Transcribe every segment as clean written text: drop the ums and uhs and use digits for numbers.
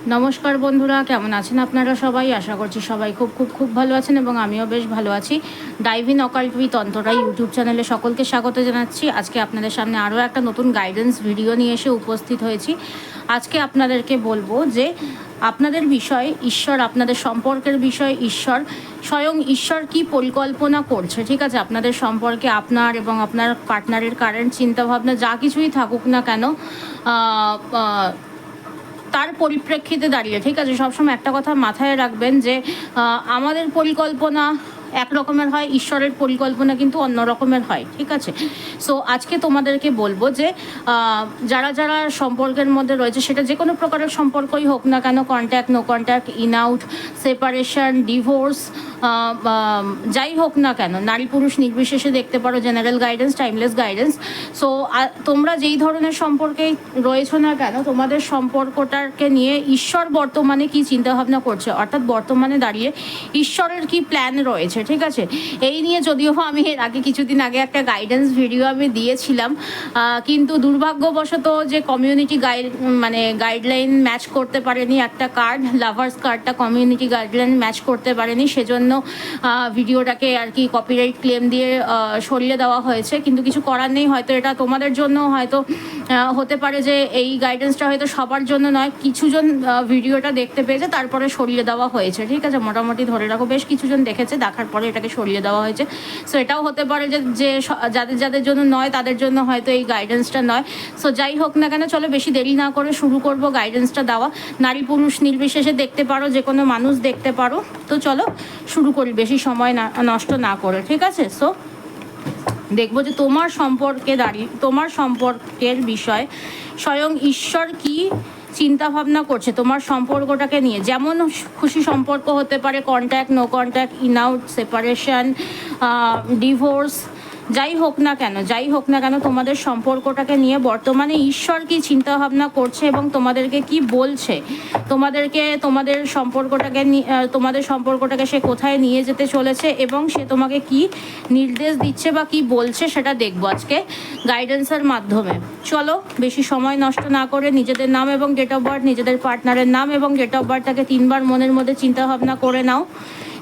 নমস্কার বন্ধুরা, কেমন আছেন আপনারা সবাই? আশা করছি সবাই খুব খুব খুব ভালো আছেন এবং আমিও বেশ ভালো আছি। Dive in occult with Antara YouTube চ্যানেলে সকলকে স্বাগত জানাচ্ছি। আজকে আপনাদের সামনে আরও একটা নতুন গাইডেন্স ভিডিও নিয়ে এসে উপস্থিত হয়েছি। আজকে আপনাদেরকে বলবো যে আপনাদের বিষয় ঈশ্বর, আপনাদের সম্পর্কের বিষয় ঈশ্বর, স্বয়ং ঈশ্বর কি পরিকল্পনা করছে, ঠিক আছে? আপনাদের সম্পর্কে আপনার এবং আপনার পার্টনারের কারেন্ট চিন্তাভাবনা যা কিছুই থাকুক না কেন, তার পরিপ্রেক্ষিতে দাঁড়িয়ে, ঠিক আছে, সবসময় একটা কথা মাথায় রাখবেন যে আমাদের পরিকল্পনা এক রকমের হয়, ঈশ্বরের পরিকল্পনা কিন্তু অন্য রকমের হয়, ঠিক আছে? সো আজকে তোমাদেরকে বলবো যে যারা যারা সম্পর্কের মধ্যে রয়েছে, সেটা যে কোনো প্রকারের সম্পর্কই হোক না কেন, contact, no contact, in out, separation, divorce, যাই হোক না কেন, নারী পুরুষ নির্বিশেষে দেখতে পারো, general guidance, timeless guidance. So তোমরা যেই ধরনের সম্পর্কে রয়েছো না কেন, তোমাদের সম্পর্কটাকে নিয়ে ঈশ্বর বর্তমানে কি চিন্তাভাবনা করছে, অর্থাৎ বর্তমানে দাঁড়িয়ে ঈশ্বরের কি প্ল্যান রয়েছে, ঠিক আছে? এই নিয়ে যদিও আমি এর আগে কিছুদিন আগে একটা গাইডেন্স ভিডিও আমি দিয়েছিলাম, কিন্তু দুর্ভাগ্যবশত যে কমিউনিটি গাইডলাইন ম্যাচ করতে পারেনি, একটা কার্ড, লাভার্স কার্ডটা কমিউনিটি গাইডলাইন ম্যাচ করতে পারেনি, সেজন্য ভিডিওটাকে আর কি কপিরাইট ক্লেম দিয়ে সরিয়ে দেওয়া হয়েছে। কিন্তু কিছু করার নেই, হয়তো এটা তোমাদের জন্য হয়তো হতে পারে যে এই গাইডেন্সটা হয়তো সবার জন্য নয়, কিছুজন ভিডিওটা দেখতে পেয়েছে তারপরে সরিয়ে দেওয়া হয়েছে, ঠিক আছে? মোটামুটি ধরে রাখো বেশ কিছুজন দেখেছে, দেখার পরে এটাকে সরিয়ে দেওয়া হয়েছে। সো এটাও হতে পারে যে যাদের যাদের জন্য নয় তাদের জন্য হয়তো এই গাইডেন্সটা নয়। সো যাই হোক না কেন, চলো বেশি দেরি না করে শুরু করব গাইডেন্সটা দেওয়া। নারী পুরুষ নির্বিশেষে দেখতে পারো, যে কোনো মানুষ দেখতে পারো। তো চলো শুরু করি বেশি সময় নষ্ট না করে, ঠিক আছে? সো দেখবো যে তোমার সম্পর্কের বিষয় স্বয়ং ঈশ্বর কি চিন্তা ভাবনা করছে তোমার সম্পর্কটাকে নিয়ে। যেমন খুশি সম্পর্ক হতে পারে, contact, no contact, in out, separation, divorce, যাই হোক না কেন তোমাদের সম্পর্কটাকে নিয়ে বর্তমানে ঈশ্বর কি চিন্তা ভাবনা করছে এবং তোমাদেরকে কি বলছে, তোমাদের সম্পর্কটাকে সে কোথায় নিয়ে যেতে চলেছে এবং সে তোমাকে কি নির্দেশ দিচ্ছে বা কি বলছে, সেটা দেখবো আজকে গাইডেন্সের মাধ্যমে। চলো বেশি সময় নষ্ট না করে নিজেদের নাম এবং ডেট অফ বার্থ, নিজেদের পার্টনারের নাম এবং ডেট অফ বার্থটাকে 3বার মনের মধ্যে চিন্তা ভাবনা করে নাও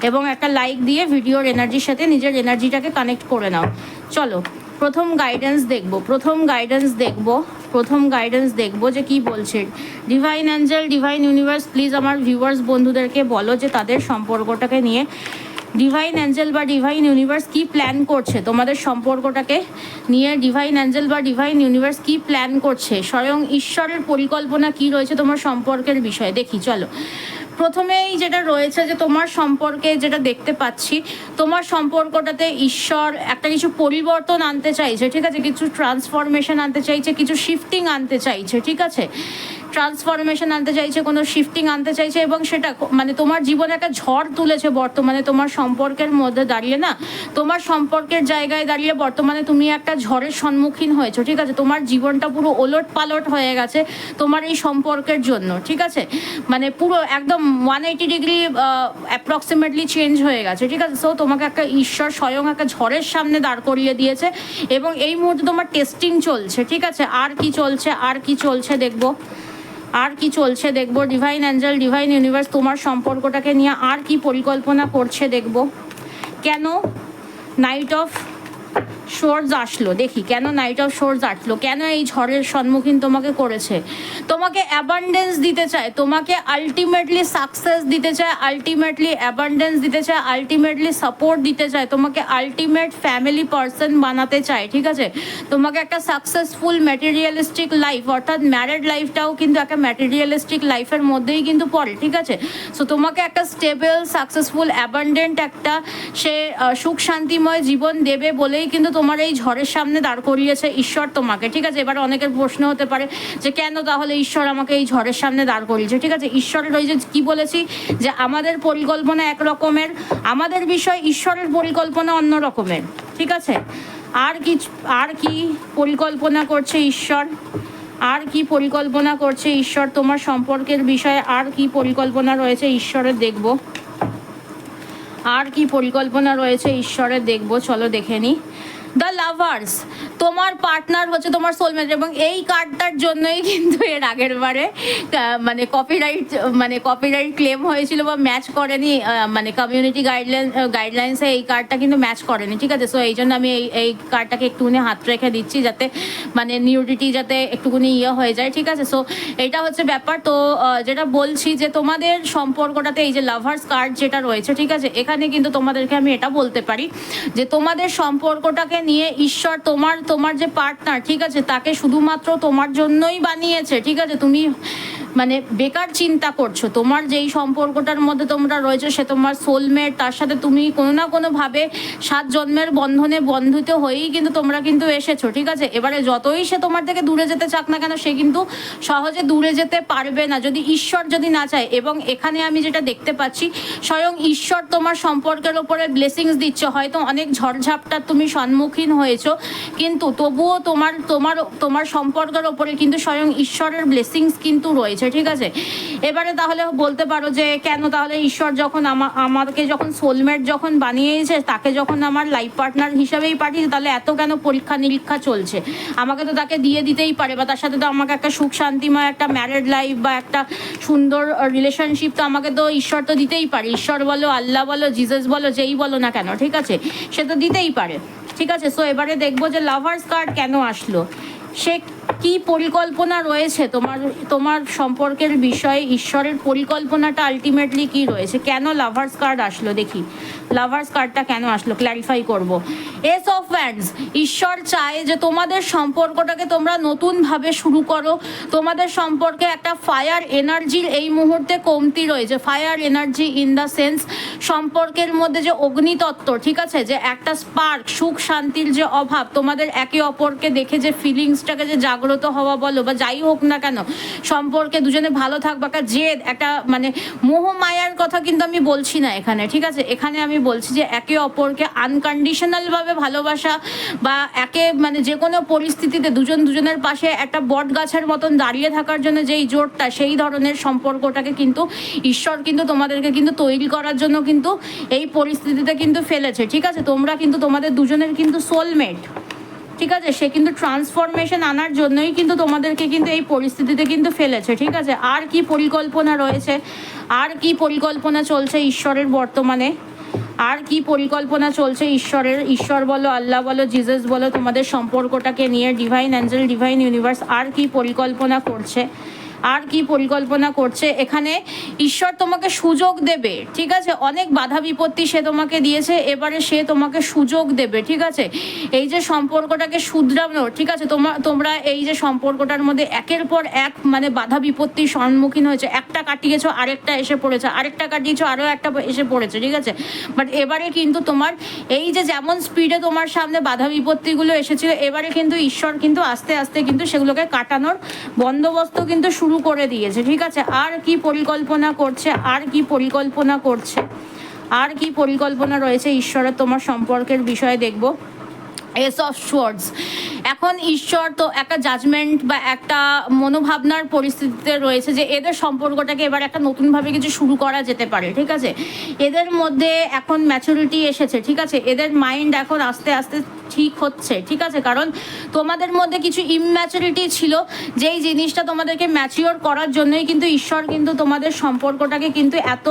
এবং একটা লাইক দিয়ে ভিডিওর এনার্জির সাথে নিজের এনার্জিটাকে কানেক্ট করে নাও। চলো প্রথম গাইডেন্স দেখবো যে কি বলছে divine angel, divine universe. Please আমার ভিউয়ার্স বন্ধুদেরকে বলো যে তাদের সম্পর্কটাকে নিয়ে ডিভাইন অ্যাঞ্জেল বা ডিভাইন ইউনিভার্স কি প্ল্যান করছে তোমাদের সম্পর্কটাকে নিয়ে। ডিভাইন অ্যাঞ্জেল বা ডিভাইন ইউনিভার্স কি প্ল্যান করছে, স্বয়ং ঈশ্বরের পরিকল্পনা কি রয়েছে তোমার সম্পর্কের বিষয়ে। দেখি চলো। প্রথমেই যেটা রয়েছে যে তোমার সম্পর্কে যেটা দেখতে পাচ্ছি, তোমার সম্পর্কটাতে ঈশ্বর একটা কিছু পরিবর্তন আনতে চাইছে, ঠিক আছে? কিছু ট্রান্সফরমেশন আনতে চাইছে, কিছু শিফটিং আনতে চাইছে, ঠিক আছে? ট্রান্সফরমেশন আনতে চাইছে, কোনো শিফটিং আনতে চাইছে এবং সেটা মানে তোমার জীবনে একটা ঝড় তুলেছে বর্তমানে তোমার সম্পর্কের মধ্যে দাঁড়িয়ে, না তোমার সম্পর্কের জায়গায় দাঁড়িয়ে বর্তমানে তুমি একটা ঝড়ের সম্মুখীন হয়েছো, ঠিক আছে? তোমার জীবনটা পুরো ওলট পালট হয়ে গেছে তোমার এই সম্পর্কের জন্য, ঠিক আছে? মানে পুরো একদম 180 ডিগ্রি অ্যাপ্রক্সিমেটলি চেঞ্জ হয়ে গেছে, ঠিক আছে? সো তোমাকে একটা ঈশ্বর স্বয়ং একটা ঝড়ের সামনে দাঁড় করিয়ে দিয়েছে এবং এই মুহূর্তে তোমার টেস্টিং চলছে, ঠিক আছে? আর কি চলছে দেখবো। ডিভাইন অ্যাঞ্জেল, ডিভাইন ইউনিভার্স তোমার সম্পর্কটাকে নিয়ে আর কি পরিকল্পনা করছে দেখবো। কেন নাইট অফ সোর্স আসলো, দেখি কেন নাইট অফ সোর্স আসলো, কেন এই ঝড়ের সম্মুখীন তোমাকে করেছে। তোমাকে অ্যাবান্ডেন্স দিতে চায়, তোমাকে আলটিমেটলি সাকসেস দিতে চায়, আলটিমেটলি অ্যাবান্ডেন্স দিতে চায়, আলটিমেটলি সাপোর্ট দিতে চায়, তোমাকে আলটিমেট ফ্যামিলি পার্সন বানাতে চায়, ঠিক আছে? তোমাকে একটা সাকসেসফুল ম্যাটেরিয়ালিস্টিক লাইফ, অর্থাৎ ম্যারিড লাইফটাও কিন্তু একটা ম্যাটেরিয়ালিস্টিক লাইফের মধ্যেই কিন্তু পড়ে, ঠিক আছে? সো তোমাকে একটা স্টেবল, সাকসেসফুল, অ্যাবান্ডেন্ট একটা সে সুখ শান্তিময় জীবন দেবে বলেই কিন্তু তোমার এই ঝড়ের সামনে দাঁড় করিয়েছে ঈশ্বর তোমাকে, ঠিক আছে? এবার অনেকের প্রশ্ন হতে পারে যে কেন তাহলে ঈশ্বর আমাকে এই ঝড়ের সামনে দাঁড় করিয়েছে, ঠিক আছে? ঈশ্বরের ওই যে কি বলেছি যে আমাদের পরিকল্পনা এক রকমের, আমাদের বিষয়, ঈশ্বরের পরিকল্পনা অন্য রকমের, ঠিক আছে? আর কি পরিকল্পনা করছে ঈশ্বর তোমার সম্পর্কের বিষয়ে। আর কি পরিকল্পনা রয়েছে ঈশ্বরের দেখবো, চলো দেখে নিই। দ্য লাভার্স, তোমার পার্টনার হচ্ছে তোমার সোলমেট, এবং এই কার্ডটার জন্যই কিন্তু এর আগের বারে কপিরাইট ক্লেম হয়েছিল বা ম্যাচ করেনি, মানে কমিউনিটি গাইডলাইন্সে এই কার্ডটা কিন্তু ম্যাচ করেনি, ঠিক আছে। সো এই জন্য আমি এই কার্ডটাকে একটুখানি হাত রেখে দিচ্ছি, যাতে মানে নিউডিটি যাতে একটুখানি হয়ে যায়, ঠিক আছে। সো এটা হচ্ছে ব্যাপার। তো যেটা বলছি যে তোমাদের সম্পর্কটাতে এই যে লাভার্স কার্ড যেটা রয়েছে, ঠিক আছে, এখানে কিন্তু তোমাদেরকে আমি এটা বলতে পারি যে তোমাদের সম্পর্কটাকে নিয়ে ঈশ্বর তোমার যে পার্টনার, ঠিক আছে, তাকে শুধুমাত্র তোমার জন্যই বানিয়েছে, ঠিক আছে। তুমি মানে বেকার চিন্তা করছো, তোমার যেই সম্পর্কটার মধ্যে তোমরা রয়েছে সে তোমার সোলমেট, তার সাথে তুমি কোনো না কোনোভাবে 7 জন্মের বন্ধনে বন্ধুত হয়েই কিন্তু তোমরা কিন্তু এসেছো, ঠিক আছে। এবারে যতই সে তোমার থেকে দূরে যেতে চাক না কেন, সে কিন্তু সহজে দূরে যেতে পারবে না যদি ঈশ্বর যদি না চায়। এবং এখানে আমি যেটা দেখতে পাচ্ছি, স্বয়ং ঈশ্বর তোমার সম্পর্কের ওপরে ব্লেসিংস দিচ্ছে। হয়তো অনেক ঝড়ঝাপটার তুমি সম্মুখীন হয়েছো, কিন্তু তবুও তোমার সম্পর্কের ওপরে কিন্তু স্বয়ং ঈশ্বরের ব্লেসিংস কিন্তু রয়েছে, ঠিক আছে। এবারে তাহলে বলতে পারো যে কেন তাহলে ঈশ্বর যখন আমাকে যখন সোলমেট যখন বানিয়েছে, তাকে যখন আমার লাইফ পার্টনার হিসাবেই পাঠিয়েছে, তাহলে এত কেন পরীক্ষা নিরীক্ষা চলছে? আমাকে তো তাকে দিয়ে দিতেই পারে, বা তার সাথে তো আমাকে একটা সুখ শান্তিময় একটা ম্যারিড লাইফ বা একটা সুন্দর রিলেশনশিপ তো আমাকে তো ঈশ্বর তো দিতেই পারে। ঈশ্বর বলো, আল্লাহ বলো, জিসাস বলো, যেই বলো না কেন, ঠিক আছে, সে তো দিতেই পারে, ঠিক আছে। সো এবারে দেখবো যে লাভার্স কার্ড কেন আসলো, সে কি পরিকল্পনা রয়েছে তোমার সম্পর্কের বিষয়ে, ঈশ্বরের পরিকল্পনাটা আলটিমেটলি কি রয়েছে, কেন লাভার্স কার্ড আসলো, দেখি লাভার্স কার্ডটা কেন আসলো, ক্ল্যারিফাই করব। এস অফ ওয়ান্ডস, ঈশ্বর চায় যে তোমাদের সম্পর্কটাকে তোমরা নতুনভাবে শুরু করো। তোমাদের সম্পর্কে একটা ফায়ার এনার্জির এই মুহূর্তে কমতি রয়েছে, fire energy in the sense সম্পর্কের মধ্যে যে অগ্নিতত্ত্ব, ঠিক আছে, যে একটা স্পার্ক, সুখ শান্তির যে অভাব, তোমাদের একে অপরকে দেখে যে ফিলিংসটাকে যে জাগ্রত হওয়া বলো বা যাই হোক না কেন, সম্পর্কে দুজনে ভালো থাকবা, একটা জেদ, একটা মানে মোহ মায়ার কথা কিন্তু আমি বলছি না এখানে, ঠিক আছে। এখানে আমি বলছি যে একে অপরকে আনকন্ডিশনালভাবে ভালোবাসা, বা একে মানে যে কোনো পরিস্থিতিতে দুজনের পাশে একটা বট গাছের মতন দাঁড়িয়ে থাকার জন্য যেই জোরটা, সেই ধরনের সম্পর্কটাকে কিন্তু ঈশ্বর কিন্তু তোমাদেরকে কিন্তু তৈরি করার জন্য কিন্তু এই পরিস্থিতিতে কিন্তু ফেলেছে, ঠিক আছে। তোমরা কিন্তু তোমাদের দুজনের কিন্তু সোলমেট, ঠিক আছে, সে কিন্তু ট্রান্সফরমেশন আনার জন্যই কিন্তু তোমাদেরকে কিন্তু এই পরিস্থিতিতে কিন্তু ফেলেছে, ঠিক আছে। আর কি পরিকল্পনা রয়েছে, আর কি পরিকল্পনা চলছে ঈশ্বরের বর্তমানে, আর কি পরিকল্পনা চলছে ঈশ্বরের, ঈশ্বর বলো, আল্লাহ বলো, জিসাস বলো, তোমাদের সম্পর্কটাকে নিয়ে ডিভাইন অ্যাঞ্জেল, ডিভাইন ইউনিভার্স আর কি পরিকল্পনা করছে, আর কি পরিকল্পনা করছে। এখানে ঈশ্বর তোমাকে সুযোগ দেবে, ঠিক আছে। অনেক বাধা বিপত্তি সে তোমাকে দিয়েছে, এবারে সে তোমাকে সুযোগ দেবে, ঠিক আছে। এই যে সম্পর্কটাকে শুধরানো, ঠিক আছে, তোমরা এই যে সম্পর্কটার মধ্যে একের পর এক মানে বাধা বিপত্তির সম্মুখীন হয়েছে, একটা কাটিয়েছো আরেকটা এসে পড়েছে, আরেকটা কাটিয়েছো আরও একটা এসে পড়েছে, ঠিক আছে। বাট এবারে কিন্তু তোমার এই যে যেমন স্পিডে তোমার সামনে বাধা বিপত্তিগুলো এসেছিল, এবারে কিন্তু ঈশ্বর কিন্তু আস্তে আস্তে কিন্তু সেগুলোকে কাটানোর বন্দোবস্ত কিন্তু শুরু করে দিয়েছে, ঠিক আছে। আর কি পরিকল্পনা করছে, আর কি পরিকল্পনা করছে, আর কি পরিকল্পনা রয়েছে ঈশ্বরের তোমার সম্পর্কের বিষয়ে দেখব। এস অফ সোয়ার্ডস, এখন ঈশ্বর তো একটা জাজমেন্ট বা একটা মনোভাবনার পরিস্থিতিতে রয়েছে যে এদের সম্পর্কটাকে এবার একটা নতুনভাবে কিছু শুরু করা যেতে পারে, ঠিক আছে। এদের মধ্যে এখন ম্যাচুরিটি এসেছে, ঠিক আছে, এদের মাইন্ড এখন আস্তে আস্তে ঠিক হচ্ছে, ঠিক আছে। কারণ তোমাদের মধ্যে কিছু ইম্যাচুরিটি ছিল, যেই জিনিসটা তোমাদেরকে ম্যাচিওর করার জন্যই কিন্তু ঈশ্বর কিন্তু তোমাদের সম্পর্কটাকে কিন্তু এত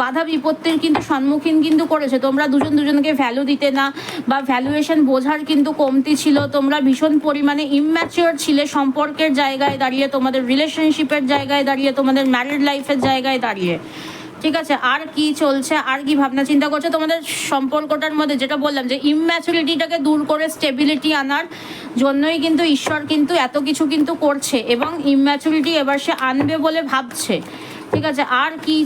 বাধা বিপত্তির কিন্তু সম্মুখীন কিন্তু করেছে। তোমরা দুজনকে ভ্যালু দিতে না, বা ভ্যালুয়েশন বোঝার কিন্তু কমতি ছিল, তোমরা ভীষণ পরিমাণে ইম্যাচিওর ছিলে সম্পর্কের জায়গায় দাঁড়িয়ে, তোমাদের রিলেশনশিপের জায়গায় দাঁড়িয়ে, তোমাদের ম্যারিড লাইফের জায়গায় দাঁড়িয়ে, ঠিক আছে। আর কি চলছে, আর কি ভাবনা চিন্তা করছে তোমাদের সম্পর্কটার মধ্যে, যেটা বললাম যে ইম্যাচুরিটিটাকে দূর করে স্টেবিলিটি আনার জন্যই কিন্তু ঈশ্বর কিন্তু এত কিছু কিন্তু করছে, এবং ইম্যাচুরিটি এবার সে আনবে বলে ভাবছে, ঠিক আছে। আর কি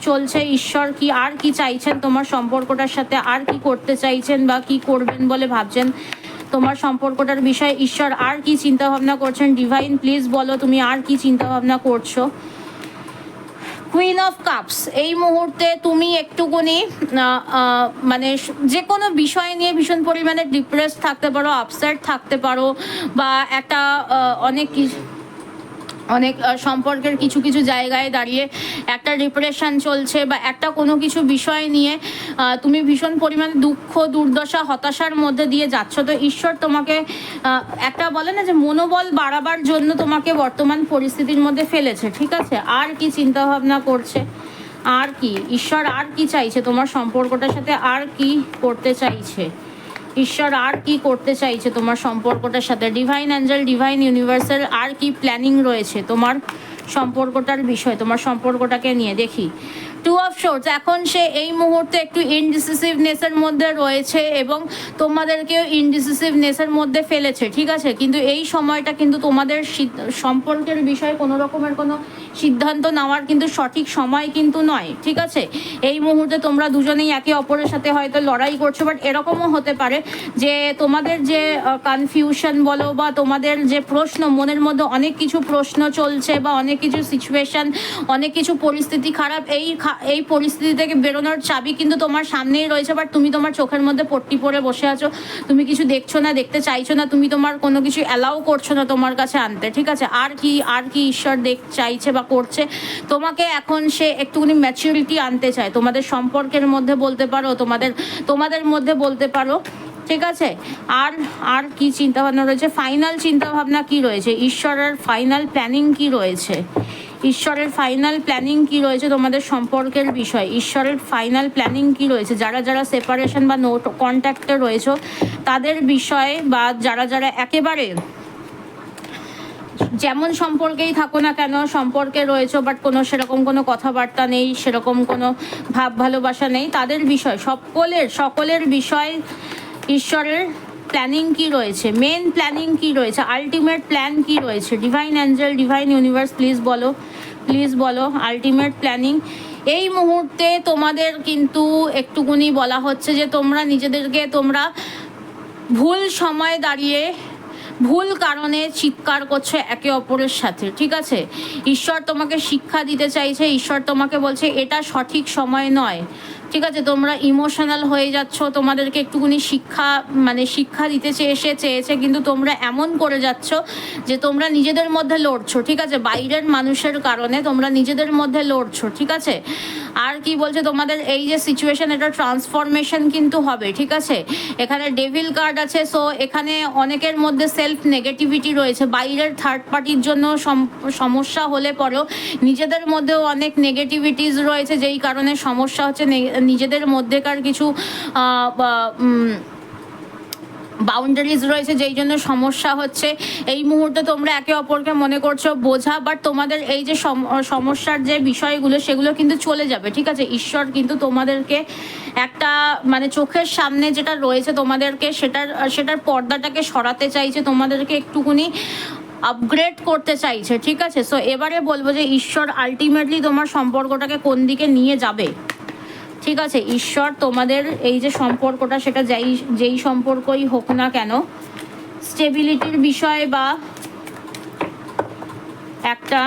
চলছে, ঈশ্বর কি আর কি চাইছেন তোমার সম্পর্কটার সাথে, আর কি করতে চাইছেন বা কি করবেন বলে ভাবছেন তোমার সম্পর্কটার বিষয়ে ঈশ্বর, আর কি চিন্তা ভাবনা করছেন। ডিভাইন প্লিজ বলো তুমি আর কি চিন্তা ভাবনা করছো। কুইন অফ কাপস, এই মুহূর্তে তুমি একটুখানি মানে যে কোনো বিষয় নিয়ে ভীষণ পরিমাণে ডিপ্রেস থাকতে পারো, আপসেট থাকতে পারো, বা একটা অনেক সম্পর্কের কিছু কিছু জায়গায় দাঁড়িয়ে একটা ডিপ্রেশন চলছে, বা একটা কোনো কিছু বিষয় নিয়ে তুমি ভীষণ পরিমাণে দুঃখ, দুর্দশা, হতাশার মধ্যে দিয়ে যাচ্ছ। তো ঈশ্বর তোমাকে একটা বলে না যে মনোবল বাড়াবার জন্য তোমাকে বর্তমান পরিস্থিতির মধ্যে ফেলেছে, ঠিক আছে? আর কি চিন্তা ভাবনা করছে, আর কি ঈশ্বর আর কি চাইছে তোমার সম্পর্কটার সাথে, আর কি করতে চাইছে ঈশ্বর, আর কি করতে চাইছে তোমার সম্পর্কটার সাথে? ডিভাইন অ্যাঞ্জেল, ডিভাইন ইউনিভার্সাল আর কি প্ল্যানিং রয়েছে তোমার সম্পর্কটার বিষয়, তোমার সম্পর্কটাকে নিয়ে দেখি। টু অফ শোর্টস, এখন সে এই মুহূর্তে একটু ইনডিসিসিভনেসের মধ্যে রয়েছে এবং তোমাদেরকেও ইনডিসিসিভনেসের মধ্যে ফেলেছে, ঠিক আছে? কিন্তু এই সময়টা কিন্তু তোমাদের সম্পর্কের বিষয়ে কোনো রকমের কোনো সিদ্ধান্ত নেওয়ার কিন্তু সঠিক সময় কিন্তু নয়, ঠিক আছে? এই মুহূর্তে তোমরা দুজনেই একে অপরের সাথে হয়তো লড়াই করছো, বাট এরকমও হতে পারে যে তোমাদের যে কনফিউশন বলো বা তোমাদের যে প্রশ্ন, মনের মধ্যে অনেক কিছু প্রশ্ন চলছে বা অনেক কিছু সিচুয়েশন, অনেক কিছু পরিস্থিতি খারাপ, এই পরিস্থিতি থেকে বেরোনোর চাবি কিন্তু তোমার সামনেই রয়েছে, বাট তুমি তোমার চোখের মধ্যে পট্টি পরে বসে আছো, তুমি কিছু দেখছো না, দেখতে চাইছো না, তুমি তোমার কোনো কিছু অ্যালাউ করছো না তোমার কাছে আনতে, ঠিক আছে? আর কি ঈশ্বর চাইছে বা করছে তোমাকে, এখন সে একটুখানি ম্যাচুরিটি আনতে চায় তোমাদের সম্পর্কের মধ্যে, বলতে পারো তোমাদের মধ্যে বলতে পারো, ঠিক আছে? আর কি চিন্তাভাবনা রয়েছে, ফাইনাল চিন্তাভাবনা কি রয়েছে, ঈশ্বরের ফাইনাল প্ল্যানিং কি রয়েছে, ঈশ্বরের ফাইনাল প্ল্যানিং কি রয়েছে তোমাদের সম্পর্কের বিষয়, ঈশ্বরের ফাইনাল প্ল্যানিং কি রয়েছে? যারা যারা সেপারেশন বা নো কন্ট্যাক্টে রয়েছে তাদের বিষয়ে, বা যারা যারা একেবারে যেমন সম্পর্কেই থাকো না কেন, সম্পর্কে রয়েছে বাট কোনো সেরকম কোনো কথাবার্তা নেই, সেরকম কোনো ভাব ভালোবাসা নেই, তাদের বিষয়, সকলের বিষয় ঈশ্বরের প্ল্যানিং কি রয়েছে, মেন প্ল্যানিং কি রয়েছে, আলটিমেট প্ল্যান কি রয়েছে? Divine angel, divine universe, please বলো আলটিমেট প্ল্যানিং। এই মুহূর্তে তোমাদের কিন্তু একটুকুনি বলা হচ্ছে যে তোমরা ভুল সময় দাঁড়িয়ে ভুল কারণে চিৎকার করছো একে অপরের সাথে, ঠিক আছে? ঈশ্বর তোমাকে শিক্ষা দিতে চাইছে, ঈশ্বর তোমাকে বলছে এটা সঠিক সময় নয়, ঠিক আছে? তোমরা ইমোশনাল হয়ে যাচ্ছ, তোমাদেরকে একটুখানি শিক্ষা দিতে চেয়েছে, কিন্তু তোমরা এমন করে যাচ্ছ যে তোমরা নিজেদের মধ্যে লড়ছো, ঠিক আছে? বাইরের মানুষের কারণে তোমরা নিজেদের মধ্যে লড়ছো, ঠিক আছে? আর কি বলছে তোমাদের এই যে সিচুয়েশন, এটা ট্রান্সফরমেশন কিন্তু হবে, ঠিক আছে? এখানে ডেভিল কার্ড আছে, সো এখানে অনেকের মধ্যে সেলফ নেগেটিভিটি রয়েছে, বাইরের থার্ড পার্টির জন্য সমস্যা হলে পরেও নিজেদের মধ্যেও অনেক নেগেটিভিটিস রয়েছে, যেই কারণে সমস্যা হচ্ছে, নিজেদের মধ্যেকার কিছু বাউন্ডারিজ রয়েছে যেই জন্য সমস্যা হচ্ছে। এই মুহূর্তে তোমরা একে অপরকে মনে করছো বোঝা, বাট তোমাদের এই যে সমস্যার যে বিষয়গুলো সেগুলো কিন্তু চলে যাবে, ঠিক আছে? ঈশ্বর কিন্তু তোমাদেরকে একটা চোখের সামনে যেটা রয়েছে তোমাদেরকে সেটার পর্দাটাকে সরাতে চাইছে, তোমাদেরকে একটুকুনি আপগ্রেড করতে চাইছে, ঠিক আছে? সো এবারে বলবো যে ঈশ্বর আলটিমেটলি তোমার সম্পর্কটাকে কোন দিকে নিয়ে যাবে, ঠিক আছে? ঈশ্বর তোমাদের এই যে সম্পর্কটা, সেটা যেই সম্পর্কই হোক না কেন, স্টেবিলিটির বিষয় বা একটা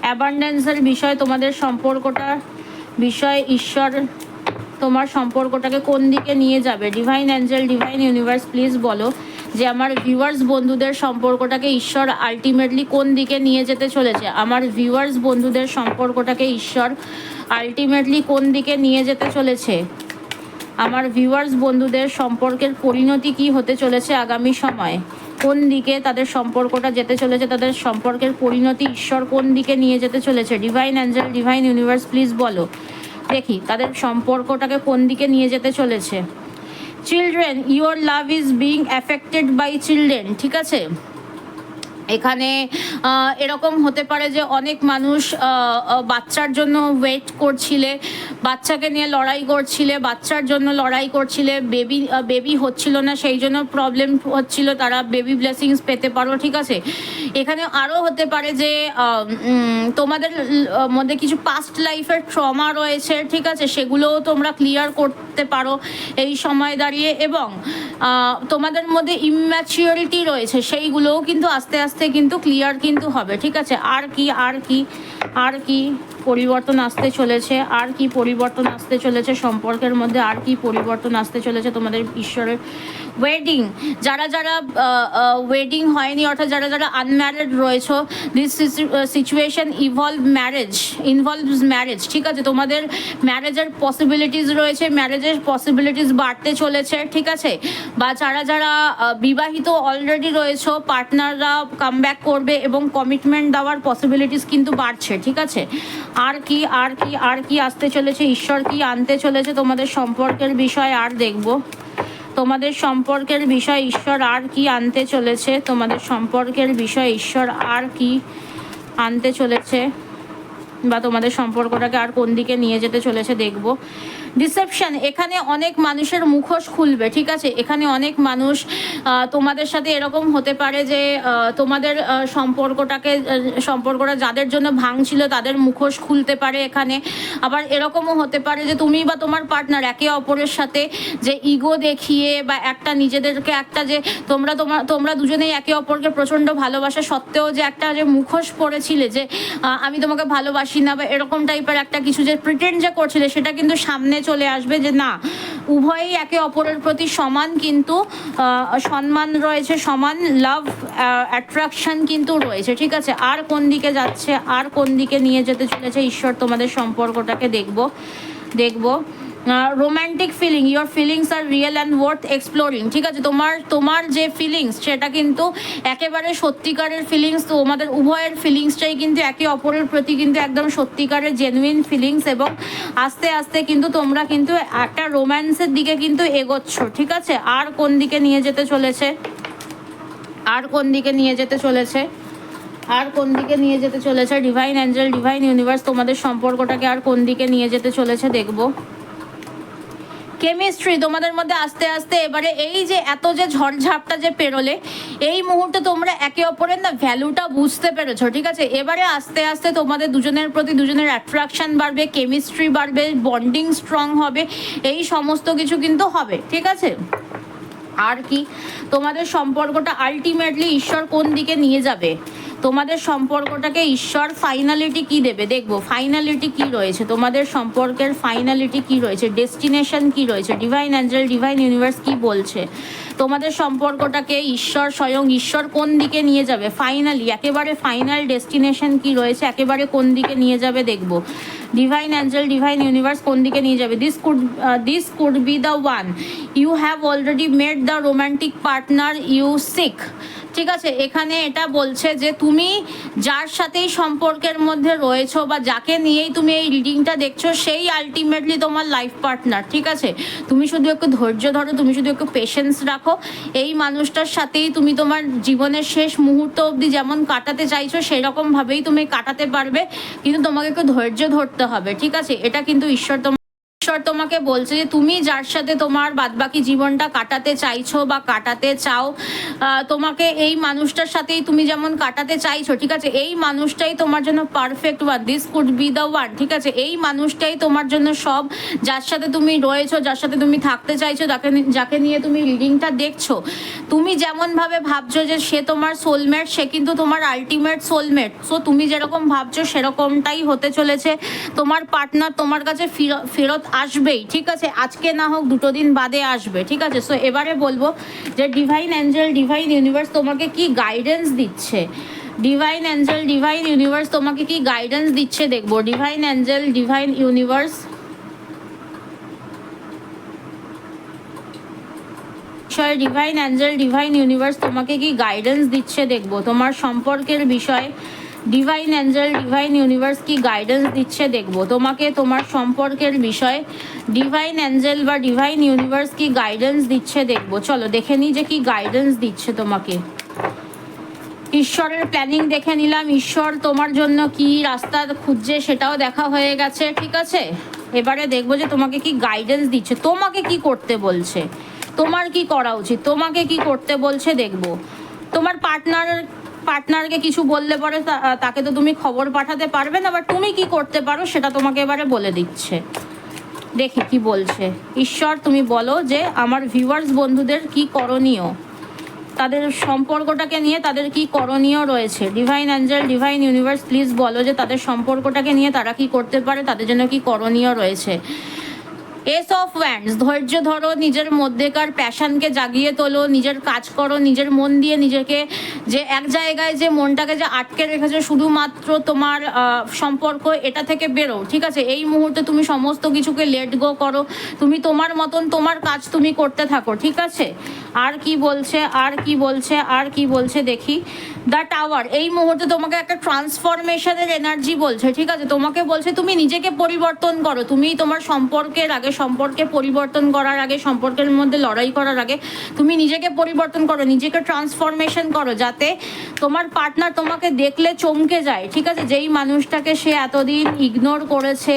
অ্যাবান্ডেন্সের বিষয়, তোমাদের সম্পর্কটার বিষয়ে ঈশ্বর তোমার সম্পর্কটাকে কোন দিকে নিয়ে যাবে। Divine angel, divine universe, please বলো যে আমার ভিউয়ার্স বন্ধুদের সম্পর্কটাকে ঈশ্বর আলটিমেটলি কোন দিকে নিয়ে যেতে চলেছে, আমার ভিউয়ার্স বন্ধুদের সম্পর্কটাকে ঈশ্বর আলটিমেটলি কোন দিকে নিয়ে যেতে চলেছে, আমার ভিউয়ার্স বন্ধুদের সম্পর্কের পরিণতি কি হতে চলেছে আগামী সময়, কোন দিকে তাদের সম্পর্কটা যেতে চলেছে, তাদের সম্পর্কের পরিণতি ঈশ্বর কোন দিকে নিয়ে যেতে চলেছে। Divine angel, divine universe, please বলো, দেখি তাদের সম্পর্কটাকে কোন দিকে নিয়ে যেতে চলেছে। Children, your love is being affected by children, ঠিক আছে? এখানে এরকম হতে পারে যে অনেক মানুষ বাচ্চার জন্য ওয়েট করছিলে, বাচ্চাকে নিয়ে লড়াই করছিলে, বাচ্চার জন্য লড়াই করছিলে, বেবি হচ্ছিল না, সেই জন্য প্রবলেম হচ্ছিল, তারা বেবি ব্লেসিংস পেতে পারো, ঠিক আছে? এখানে আরও হতে পারে যে তোমাদের মধ্যে কিছু পাস্ট লাইফের ট্রমা রয়েছে, ঠিক আছে? সেগুলোও তোমরা ক্লিয়ার করতে পারো এই সময় দাঁড়িয়ে, এবং তোমাদের মধ্যে ইম্যাচিউরিটি রয়েছে, সেইগুলোও কিন্তু আস্তে আস্তে কিন্তু ক্লিয়ার কিন্তু হবে, ঠিক আছে? আর কি পরিবর্তন আসতে চলেছে, আর কি পরিবর্তন আসতে চলেছে সম্পর্কের মধ্যে, আর কি পরিবর্তন আসতে চলেছে তোমাদের ঈশ্বরের ওয়েডিং, যারা যারা ওয়েডিং হয়নি অর্থাৎ যারা যারা আনম্যারিড রয়েছে, দিস সিচুয়েশন ইনভলভস ম্যারেজ, ঠিক আছে? তোমাদের ম্যারেজের পসিবিলিটিস রয়েছে, ম্যারেজের পসিবিলিটিস বাড়তে চলেছে, ঠিক আছে? বা যারা যারা বিবাহিত অলরেডি রয়েছে, পার্টনাররা কামব্যাক করবে এবং কমিটমেন্ট দেওয়ার পসিবিলিটিস কিন্তু বাড়ছে, ঠিক আছে? আর কি আর কি আর কি আসতে চলেছে, ঈশ্বর কি আনতে চলেছে তোমাদের সম্পর্কের বিষয় আর দেখব। তোমাদের সম্পর্কের বিষয় ঈশ্বর আর কি আনতে চলেছে, তোমাদের সম্পর্কের বিষয় ঈশ্বর আর কি আনতে চলেছে, বা তোমাদের সম্পর্কটাকে আর কোন দিকে নিয়ে যেতে চলেছে দেখব। ডিসেপশন, এখানে অনেক মানুষের মুখোশ খুলবে, ঠিক আছে? এখানে অনেক মানুষ তোমাদের সাথে এরকম হতে পারে যে তোমাদের সম্পর্কটা যাদের জন্য ভাঙছিল তাদের মুখোশ খুলতে পারে এখানে। আবার এরকমও হতে পারে যে তুমি বা তোমার পার্টনার একে অপরের সাথে যে ইগো দেখিয়ে বা একটা নিজেদেরকে একটা যে তোমরা দুজনেই একে অপরকে প্রচণ্ড ভালোবাসা সত্ত্বেও যে একটা যে মুখোশ পড়েছিলে যে আমি তোমাকে ভালোবাসি না বা এরকম টাইপের একটা কিছু যে প্রিটেন্ড যে করছিলে, সেটা কিন্তু সামনে চলে আসবে যে না, উভয়ই একে অপরের প্রতি সমান কিন্তু সম্মান রয়েছে, সমান লাভ অ্যাট্রাকশন কিন্তু রয়েছে, ঠিক আছে? আর কোন দিকে যাচ্ছে, আর কোন দিকে নিয়ে যেতে চলেছে ঈশ্বর তোমাদের সম্পর্কটাকে দেখব। Romantic feeling, your feelings are real and worth exploring, ঠিক আছে? তোমার যে ফিলিংস সেটা কিন্তু একেবারে সত্যিকারের ফিলিংস, তোমাদের উভয়ের ফিলিংসটাই কিন্তু একে অপরের প্রতি কিন্তু একদম সত্যিকারের জেনুইন ফিলিংস, এবং আস্তে আস্তে কিন্তু তোমরা কিন্তু একটা রোম্যান্সের দিকে কিন্তু এগোচ্ছ, ঠিক আছে? আর কোন দিকে নিয়ে যেতে চলেছে, আর কোন দিকে নিয়ে যেতে চলেছে, আর কোন দিকে নিয়ে যেতে চলেছে ডিভাইন অ্যাঞ্জেল, ডিভাইন ইউনিভার্স তোমাদের সম্পর্কটাকে আর কোন দিকে নিয়ে যেতে চলেছে দেখব। কেমিস্ট্রি, তোমাদের মধ্যে আস্তে আস্তে এবারে এই যে এত যে ঝড়ঝাপটা যে পেরোলে, এই মুহূর্তে তোমরা একে অপরের না ভ্যালুটা বুঝতে পেরেছো, ঠিক আছে? এবারে আস্তে আস্তে তোমাদের দুজনের প্রতি দুজনের অ্যাট্রাকশন বাড়বে, কেমিস্ট্রি বাড়বে, বন্ডিং স্ট্রং হবে, এই সমস্ত কিছু কিন্তু হবে, ঠিক আছে? আর কি তোমাদের সম্পর্কটা আলটিমেটলি ঈশ্বর কোন দিকে নিয়ে যাবে, তোমাদের সম্পর্কটাকে ঈশ্বর ফাইনালিটি কি দেবে দেখবো। ফাইনালিটি কি রয়েছে তোমাদের সম্পর্কের, ফাইনালিটি কি রয়েছে, ডেস্টিনেশন কি রয়েছে, ডিভাইন অ্যাঞ্জেল, ডিভাইন ইউনিভার্স কি বলছে তোমাদের সম্পর্কটাকে ঈশ্বর, স্বয়ং ঈশ্বর কোন দিকে নিয়ে যাবে, ফাইনালি একেবারে ফাইনাল ডেস্টিনেশন কি রয়েছে, একেবারে কোন দিকে নিয়ে যাবে দেখব। ডিভাইন অ্যাঞ্জেল, ডিভাইন ইউনিভার্স কোন দিকে নিয়ে যাবে। This could be the one you have already made the romantic partner you seek, ঠিক আছে? এখানে এটা বলছে যে তুমি যার সাথেই সম্পর্কের মধ্যে রয়েছো বা যাকে নিয়েই তুমি এই রিডিংটা দেখছো, সেই আলটিমেটলি তোমার লাইফ পার্টনার, ঠিক আছে? তুমি শুধু একটু ধৈর্য ধরো, তুমি শুধু একটু পেশেন্স রাখো, এই মানুষটার সাথেই তুমি তোমার জীবনের শেষ মুহূর্ত অবধি যেমন কাটাতে চাইছো সেরকমভাবেই তুমি কাটাতে পারবে, কিন্তু তোমাকে একটু ধৈর্য ধরতে হবে, ঠিক আছে? এটা কিন্তু ঈশ্বর তোমাকে বলছে যে তুমি যার সাথে তোমার বাদবাকি জীবনটা কাটাতে চাইছো বা কাটাতে চাও, তোমাকে এই মানুষটার সাথেই তুমি যেমন কাটাতে চাইছো, ঠিক আছে? এই মানুষটাই তোমার জন্য perfect one, this could be the one, ঠিক আছে? এই মানুষটাই তোমার জন্য সব, যার সাথে তুমি রয়েছো, যার সাথে তুমি থাকতে চাইছো, যাকে নিয়ে তুমি রিডিংটা দেখছো, তুমি যেমনভাবে ভাবছো যে সে তোমার সোলমেট, সে কিন্তু তোমার আলটিমেট সোলমেট। সো তুমি যেরকম ভাবছো সেরকমটাই হতে চলেছে, তোমার পার্টনার তোমার কাছে ফেরত আসবেই, ঠিক আছে? আজকে না হোক 2 দিন বাদে আসবে, ঠিক আছে? সো এবারে বলবো যে ডিভাইন অ্যাঞ্জেল, ডিভাইন ইউনিভার্স তোমাকে কি গাইডেন্স দিচ্ছে, ডিভাইন অ্যাঞ্জেল, ডিভাইন ইউনিভার্স তোমাকে কি গাইডেন্স দিচ্ছে দেখবো। Divine angel, divine universe, divine angel, divine universe তোমাকে কি গাইডেন্স দিচ্ছে দেখবো তোমার সম্পর্কের বিষয়ে। ডিভাইন অ্যাঞ্জেল, ডিভাইন ইউনিভার্স কি গাইডেন্স দিচ্ছে দেখবো তোমাকে তোমার সম্পর্কের বিষয়ে। ডিভাইন অ্যাঞ্জেল বা ডিভাইন ইউনিভার্স কি গাইডেন্স দিচ্ছে দেখবো। চলো দেখে নিই যে কি গাইডেন্স দিচ্ছে তোমাকে। ঈশ্বরের প্ল্যানিং দেখে নিলাম, ঈশ্বর তোমার জন্য কি রাস্তা খুঁজছে সেটাও দেখা হয়ে গেছে, ঠিক আছে? এবারে দেখবো যে তোমাকে কি গাইডেন্স দিচ্ছে, তোমাকে কি করতে বলছে, তোমার কি করা উচিত, তোমাকে কি করতে বলছে দেখবো। তোমার পার্টনারকে কিছু বললে পরে তাকে তো তুমি খবর পাঠাতে পারবে না, বাট তুমি কি করতে পারো সেটা তোমাকে এবারে বলে দিচ্ছে। দেখি কি বলছে ঈশ্বর, তুমি বলো যে আমার ভিউয়ার্স বন্ধুদের কি করণীয়, তাদের সম্পর্কটাকে নিয়ে তাদের কি করণীয় রয়েছে। Divine angel, divine universe please বলো যে তাদের সম্পর্কটাকে নিয়ে তারা কি করতে পারে, তাদের জন্য কি করণীয় রয়েছে। এস অফ ওয়ান্ডস, ধৈর্য ধরো, নিজের মধ্যেকার প্যাশনকে জাগিয়ে তোলো, নিজের কাজ করো, নিজের মন দিয়ে নিজেকে, যে এক জায়গায় যে মনটাকে যে আটকে রেখেছে শুধুমাত্র তোমার সম্পর্ক, এটা থেকে বেরো, ঠিক আছে? এই মুহূর্তে তুমি সমস্ত কিছুকে লেট গো করো, তুমি তোমার মতন তোমার কাজ তুমি করতে থাকো, ঠিক আছে? আর কি বলছে, আর কি বলছে, আর কি বলছে দেখি। দ্য টাওয়ার, এই মুহূর্তে তোমাকে একটা ট্রান্সফরমেশনের এনার্জি বলছে, ঠিক আছে? তোমাকে বলছে তুমি নিজেকে পরিবর্তন করো, তুমি তোমার সম্পর্কের আগে, সম্পর্কে পরিবর্তন করার আগে, সম্পর্কের মধ্যে লড়াই করার আগে তুমি নিজেকে পরিবর্তন করো, নিজেকে ট্রান্সফরমেশন করো, যাতে তোমার পার্টনার তোমাকে দেখলে চমকে যায়, ঠিক আছে? যেই মানুষটাকে সে এতদিন ইগনোর করেছে,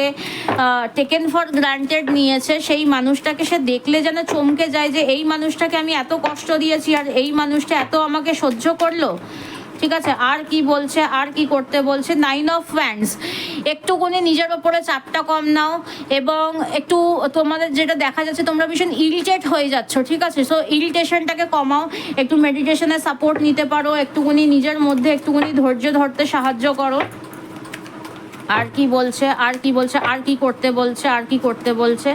টেকেন ফর গ্রান্টেড নিয়েছে, সেই মানুষটাকে সে দেখলে যেন চমকে যায় যে এই মানুষটাকে আমি এত কষ্ট দিয়েছি আর এই মানুষটা এত আমাকে সহ্য করলো, ঠিক আছে? আর কি বলছে, আর কি করতে বলছে। 9 অফ ওয়ান্ডস, একটুখানি নিজের ওপরে চাপটা কম নাও, এবং একটু তোমাদের যেটা দেখা যাচ্ছে তোমরা ভীষণ ইরিটেট হয়ে যাচ্ছ, ঠিক আছে? সো ইরিটেশনটাকে কমাও, একটু মেডিটেশনের সাপোর্ট নিতে পারো, একটুখানি নিজের মধ্যে একটুখানি ধৈর্য ধরতে সাহায্য করো। আর কি বলছে, আর কি বলছে, আর কি করতে বলছে, আর কি করতে বলছে।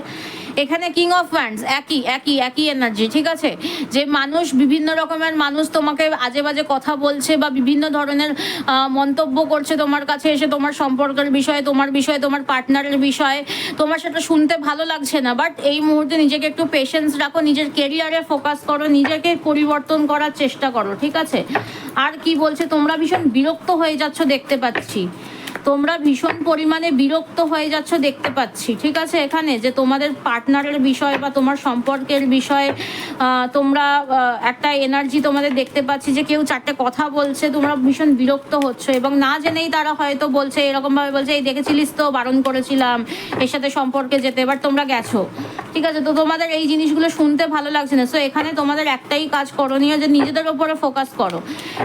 এখানে কিং অফ ওয়ান্ডস, একই একই একই এনার্জি, ঠিক আছে? যে মানুষ, বিভিন্ন রকমের মানুষ তোমাকে আজে বাজে কথা বলছে বা বিভিন্ন ধরনের মন্তব্য করছে তোমার কাছে এসে, তোমার সম্পর্কের বিষয়ে, তোমার বিষয়ে, তোমার পার্টনারের বিষয়ে, তোমার সেটা শুনতে ভালো লাগছে না, বাট এই মুহূর্তে নিজেকে একটু পেশেন্স রাখো, নিজের কেরিয়ারে ফোকাস করো, নিজেকে পরিবর্তন করার চেষ্টা করো, ঠিক আছে? আর কি বলছে, তোমরা ভীষণ বিরক্ত হয়ে যাচ্ছ দেখতে পাচ্ছি, তোমরা ভীষণ পরিমাণে বিরক্ত হয়ে যাচ্ছ দেখতে পাচ্ছি, ঠিক আছে? এখানে যে তোমাদের পার্টনারের বিষয় বা তোমার সম্পর্কের বিষয়ে তোমরা একটা এনার্জি তোমাদের দেখতে পাচ্ছি যে কেউ চারটে কথা বলছে, তোমরা ভীষণ বিরক্ত হচ্ছ, এবং না জেনেই তারা হয়তো বলছে, এরকমভাবে বলছে, এই দেখেছিলিস তো, বারণ করেছিলাম এর সাথে সম্পর্কে যেতে, এবার তোমরা গেছো, ঠিক আছে? তো তোমাদের এই জিনিসগুলো শুনতে ভালো লাগছে না। সো এখানে তোমাদের একটাই কাজ করণীয়, যে নিজেদের ওপরে ফোকাস করো,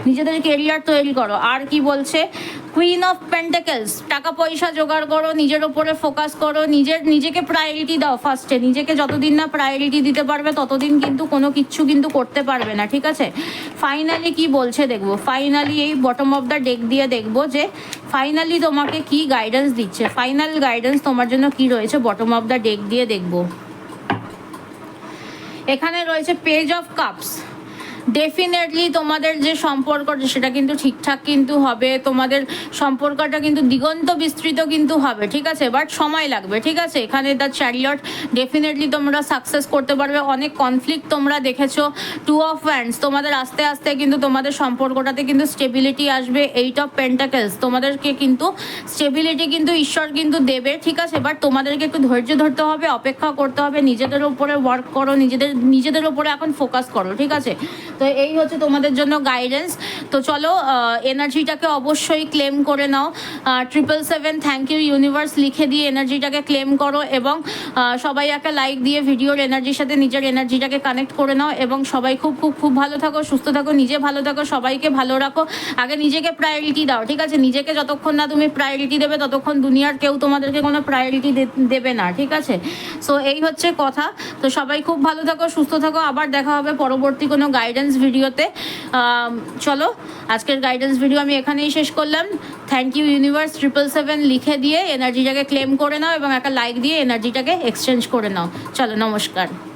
নিজেদের কেরিয়ার তৈরি করো। আর কি বলছে, কুইন অফ পেন্টাকেলস, টাকা পয়সা জোগাড় করো, নিজের ওপরে ফোকাস করো, নিজেকে প্রায়োরিটি দাও ফার্স্টে। নিজেকে যতদিন না প্রায়োরিটি দিতে পারবে ততদিন কিন্তু কোনো কিচ্ছু কিন্তু করতে পারবে না, ঠিক আছে? ফাইনালি কি বলছে দেখবো, ফাইনালি এই বটম অফ দ্য ডেক দিয়ে দেখবো যে ফাইনালি তোমাকে কি গাইডেন্স দিচ্ছে, ফাইনাল গাইডেন্স তোমার জন্য কি রয়েছে বটম অফ দ্য ডেক দিয়ে দেখবো। এখানে রয়েছে পেজ অফ কাপস। ডেফিনেটলি তোমাদের যে সম্পর্ক সেটা কিন্তু ঠিকঠাক কিন্তু হবে, তোমাদের সম্পর্কটা কিন্তু দিগন্ত বিস্তৃত কিন্তু হবে, ঠিক আছে? বাট সময় লাগবে, ঠিক আছে? এখানে দ্য চ্যারিয়ট, ডেফিনেটলি তোমরা সাকসেস করতে পারবে। অনেক কনফ্লিক্ট তোমরা দেখেছো। 2 অফ ওয়ান্ডস, তোমাদের আস্তে আস্তে কিন্তু তোমাদের সম্পর্কটাতে কিন্তু স্টেবিলিটি আসবে। 8 অফ পেন্টাকেলস, তোমাদেরকে কিন্তু স্টেবিলিটি কিন্তু ঈশ্বর কিন্তু দেবে, ঠিক আছে? বাট তোমাদেরকে একটু ধৈর্য ধরতে হবে, অপেক্ষা করতে হবে, নিজেদের উপরে ওয়ার্ক করো, নিজেদের উপরে এখন ফোকাস করো, ঠিক আছে? তো এই হচ্ছে তোমাদের জন্য গাইডেন্স। তো চলো এনার্জিটাকে অবশ্যই ক্লেম করে নাও। 777 থ্যাংক ইউ ইউনিভার্স লিখে দিয়ে এনার্জিটাকে ক্লেম করো, এবং সবাই একটা লাইক দিয়ে ভিডিওর এনার্জির সাথে নিজের এনার্জিটাকে কানেক্ট করে নাও, এবং সবাই খুব খুব খুব ভালো থাকো, সুস্থ থাকো, নিজে ভালো থাকো, সবাইকে ভালো রাখো। আগে নিজেকে প্রায়োরিটি দাও, ঠিক আছে? নিজেকে যতক্ষণ না তুমি প্রায়োরিটি দেবে ততক্ষণ দুনিয়ার কেউ তোমাদেরকে কোনো প্রায়োরিটি দেবে না, ঠিক আছে? সো এই হচ্ছে কথা। তো সবাই খুব ভালো থাকো, সুস্থ থাকো, আবার দেখা হবে পরবর্তী কোনো গাইডেন্স ভিডিওতে। চলো আজকের গাইডেন্স ভিডিও আমি এখানেই শেষ করলাম। থ্যাংক ইউ ইউনিভার্স 777 লিখে দিয়ে এনার্জিটাকে ক্লেম করে নাও, এবং একটা লাইক দিয়ে এনার্জিটাকে এক্সচেঞ্জ করে নাও। চলো, নমস্কার।